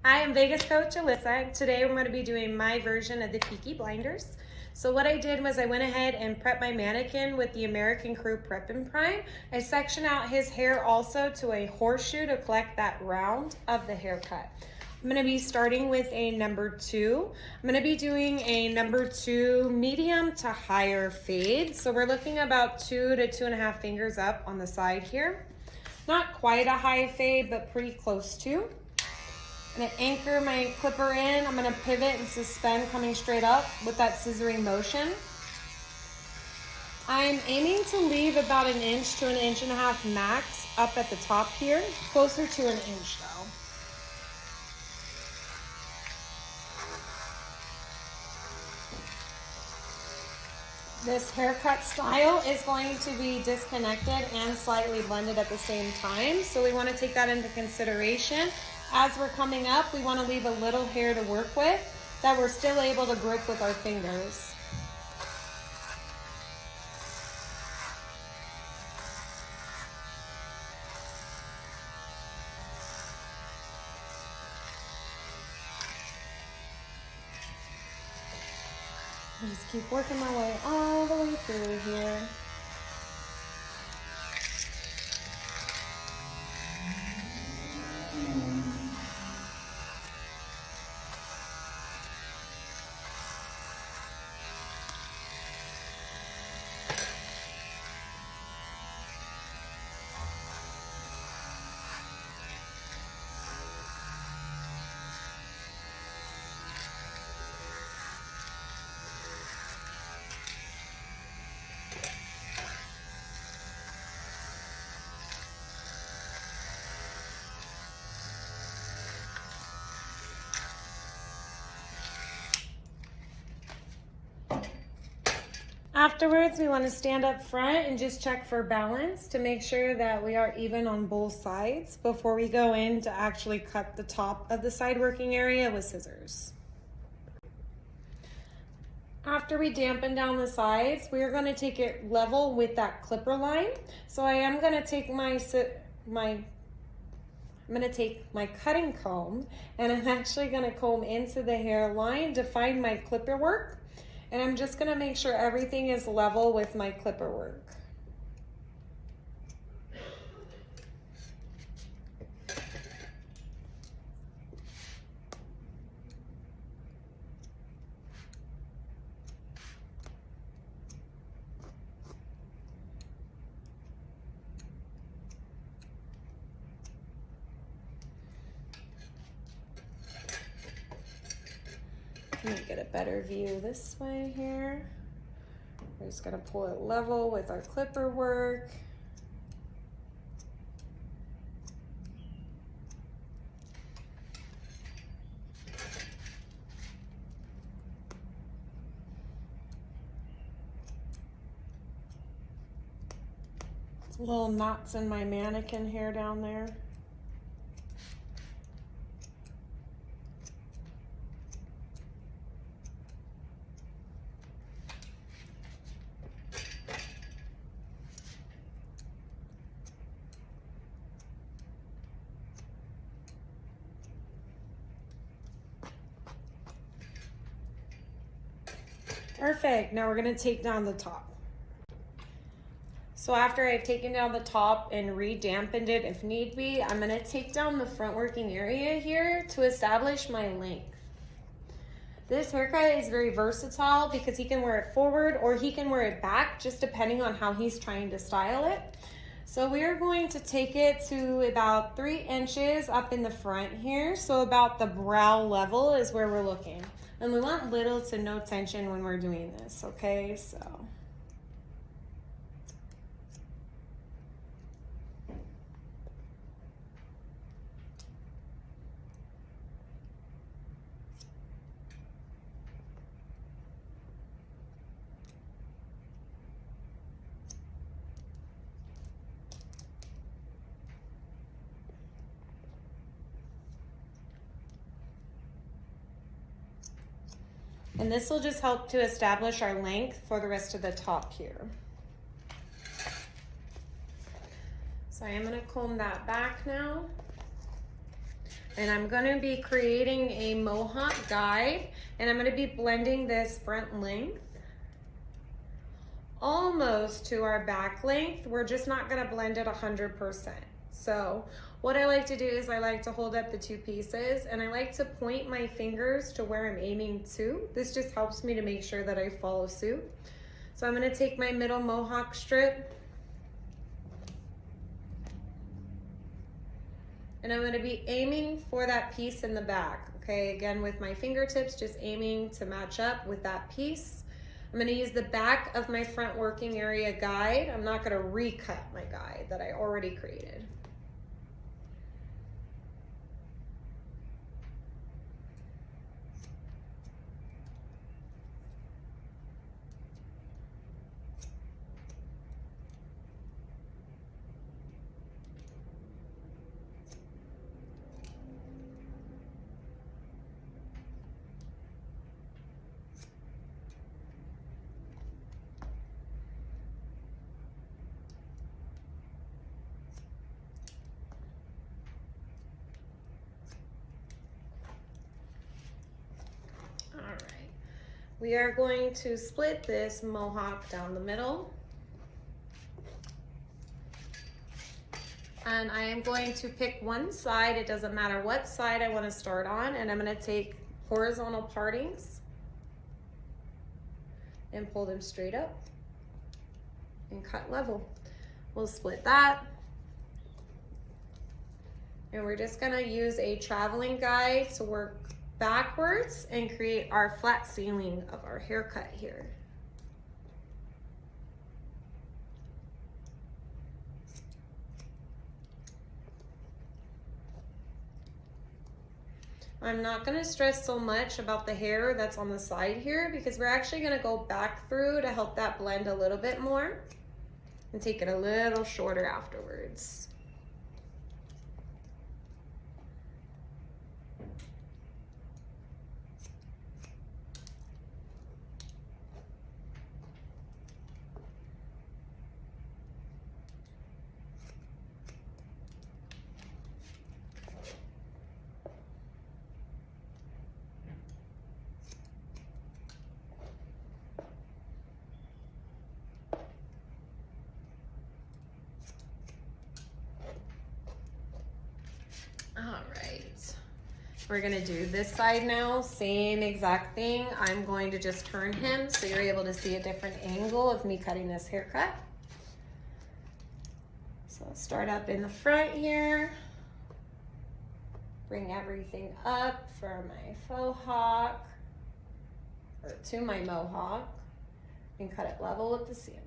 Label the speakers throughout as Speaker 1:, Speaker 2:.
Speaker 1: Hi, I'm Vegas coach Alyssa. Today we're going to be doing my version of the Peaky Blinders. So what I did was I went ahead and prepped my mannequin with the American Crew Prep and Prime. I sectioned out his hair also to a horseshoe to collect that round of the haircut. I'm going to be starting with a number 2. I'm going to be doing a number 2 medium to higher fade. So we're looking about 2 to 2.5 fingers up on the side here. Not quite a high fade, but pretty close to. I'm going to anchor my clipper in. I'm going to pivot and suspend coming straight up with that scissoring motion. I'm aiming to leave about 1 inch to 1.5 inches max up at the top here, closer to 1 inch though. This haircut style is going to be disconnected and slightly blended at the same time, so we want to take that into consideration. As we're coming up, we want to leave a little hair to work with that we're still able to grip with our fingers. Just keep working my way all the way through here. Afterwards, we want to stand up front and just check for balance to make sure that we are even on both sides before we go in to actually cut the top of the side working area with scissors. After we dampen down the sides, we are going to take it level with that clipper line. So I am going to take my cutting comb, and I'm actually going to comb into the hairline to find my clipper work. And I'm just going to make sure everything is level with my clipper work. Let me get a better view this way here. We're just going to pull it level with our clipper work. Little knots in my mannequin hair down there. Perfect. Now we're going to take down the top. So after I've taken down the top and re-dampened it if need be, I'm going to take down the front working area here to establish my length. This haircut is very versatile because he can wear it forward or he can wear it back, just depending on how he's trying to style it. So we are going to take it to about 3 inches up in the front here. So about the brow level is where we're looking. And we want little to no tension when we're doing this, okay? So. And this will just help to establish our length for the rest of the top here. So I am going to comb that back now. And I'm gonna be creating a mohawk guide, and I'm gonna be blending this front length almost to our back length. We're just not gonna blend it 100%. So what I like to do is I like to hold up the two pieces and I like to point my fingers to where I'm aiming to. This just helps me to make sure that I follow suit. So I'm gonna take my middle mohawk strip and I'm gonna be aiming for that piece in the back. Okay, again with my fingertips, just aiming to match up with that piece. I'm gonna use the back of my front working area guide. I'm not gonna recut my guide that I already created. All right, we are going to split this mohawk down the middle. And I am going to pick one side, it doesn't matter what side I want to start on, and I'm going to take horizontal partings and pull them straight up and cut level. We'll split that. And we're just going to use a traveling guide to work backwards and create our flat ceiling of our haircut here. I'm not going to stress so much about the hair that's on the side here because we're actually going to go back through to help that blend a little bit more and take it a little shorter afterwards. All right, we're gonna do this side now, same exact thing. I'm going to just turn him so you're able to see a different angle of me cutting this haircut. So I'll start up in the front here, bring everything up for my faux hawk, or to my mohawk, and cut it level with the ceiling.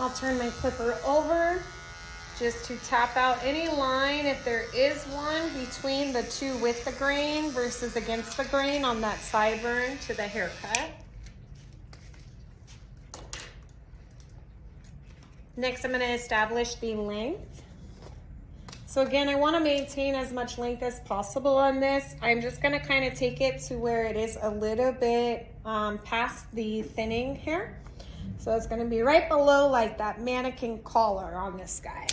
Speaker 1: I'll turn my clipper over just to tap out any line, if there is one, between the two with the grain versus against the grain on that sideburn to the haircut. Next, I'm going to establish the length. So again, I want to maintain as much length as possible on this. I'm just going to kind of take it to where it is a little bit past the thinning here. So it's going to be right below like that mannequin collar on this guy.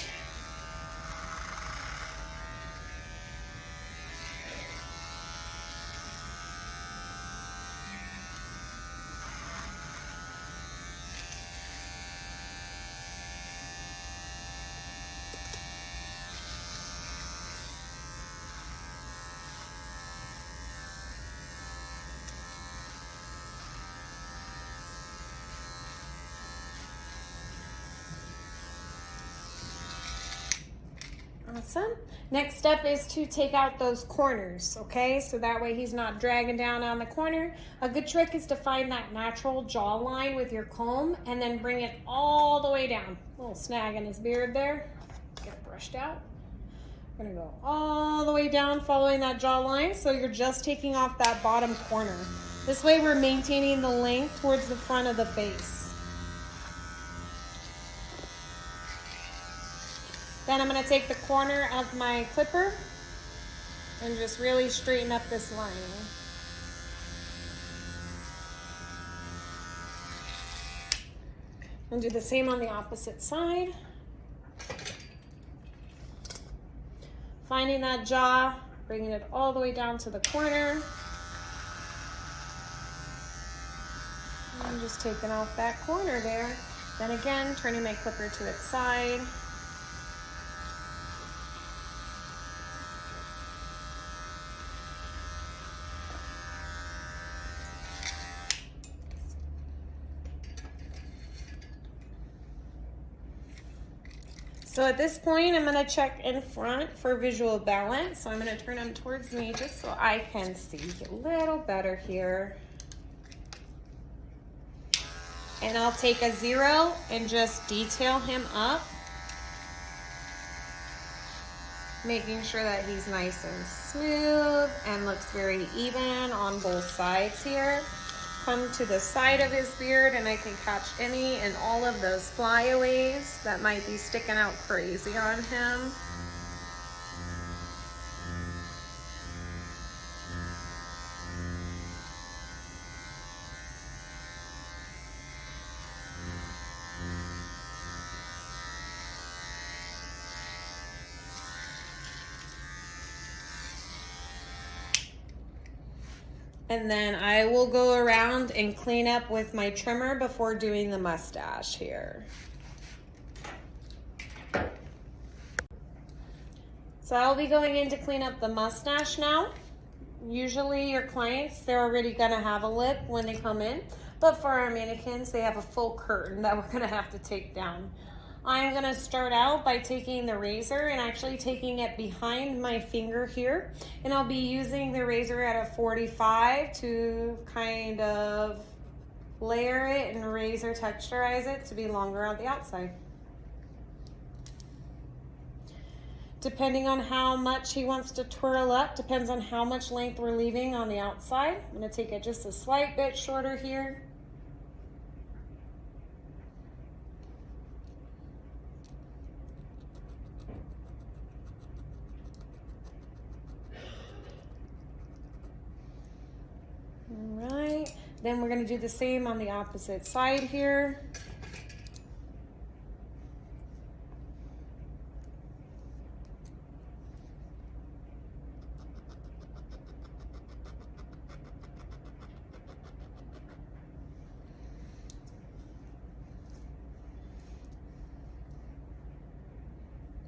Speaker 1: Awesome. Next step is to take out those corners, okay? So that way he's not dragging down on the corner. A good trick is to find that natural jawline with your comb and then bring it all the way down. A little snag in his beard there. Get it brushed out. We're gonna go all the way down following that jawline, so you're just taking off that bottom corner. This way we're maintaining the length towards the front of the face. Then I'm going to take the corner of my clipper and just really straighten up this line. And do the same on the opposite side. Finding that jaw, bringing it all the way down to the corner. And just taking off that corner there. Then again, turning my clipper to its side. So at this point, I'm going to check in front for visual balance. So I'm going to turn him towards me just so I can see a little better here. And I'll take a 0 and just detail him up, making sure that he's nice and smooth and looks very even on both sides here. Come to the side of his beard and I can catch any and all of those flyaways that might be sticking out crazy on him. And then I will go around and clean up with my trimmer before doing the mustache here. So I'll be going in to clean up the mustache now. Usually your clients, they're already gonna have a lip when they come in, but for our mannequins, they have a full curtain that we're gonna have to take down. I'm gonna start out by taking the razor and actually taking it behind my finger here. And I'll be using the razor at a 45 to kind of layer it and razor texturize it to be longer on the outside. Depending on how much he wants to twirl up, depends on how much length we're leaving on the outside. I'm gonna take it just a slight bit shorter here. All right, then we're going to do the same on the opposite side here.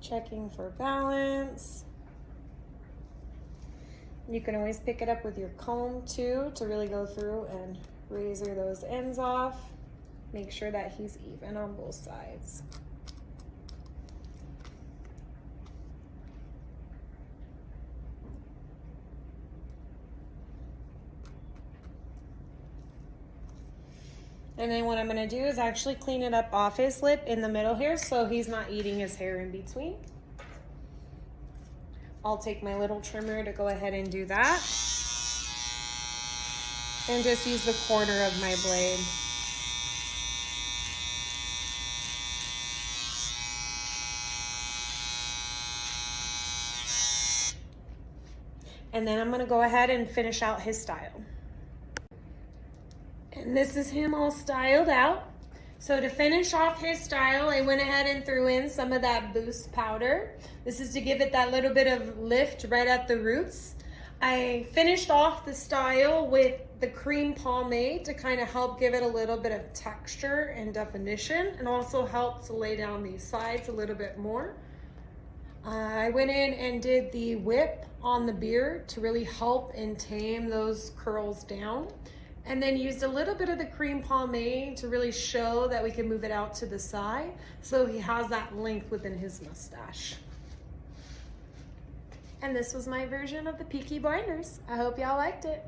Speaker 1: Checking for balance. You can always pick it up with your comb too to really go through and razor those ends off. Make sure that he's even on both sides. And then what I'm gonna do is actually clean it up off his lip in the middle here so he's not eating his hair in between. I'll take my little trimmer to go ahead and do that. And just use the corner of my blade. And then I'm gonna go ahead and finish out his style. And this is him all styled out. So to finish off his style, I went ahead and threw in some of that Boost powder. This is to give it that little bit of lift right at the roots. I finished off the style with the cream pomade to kind of help give it a little bit of texture and definition, and also help to lay down these sides a little bit more. I went in and did the whip on the beard to really help and tame those curls down. And then used a little bit of the cream pomade to really show that we can move it out to the side so he has that length within his mustache. And this was my version of the Peaky Blinders. I hope y'all liked it.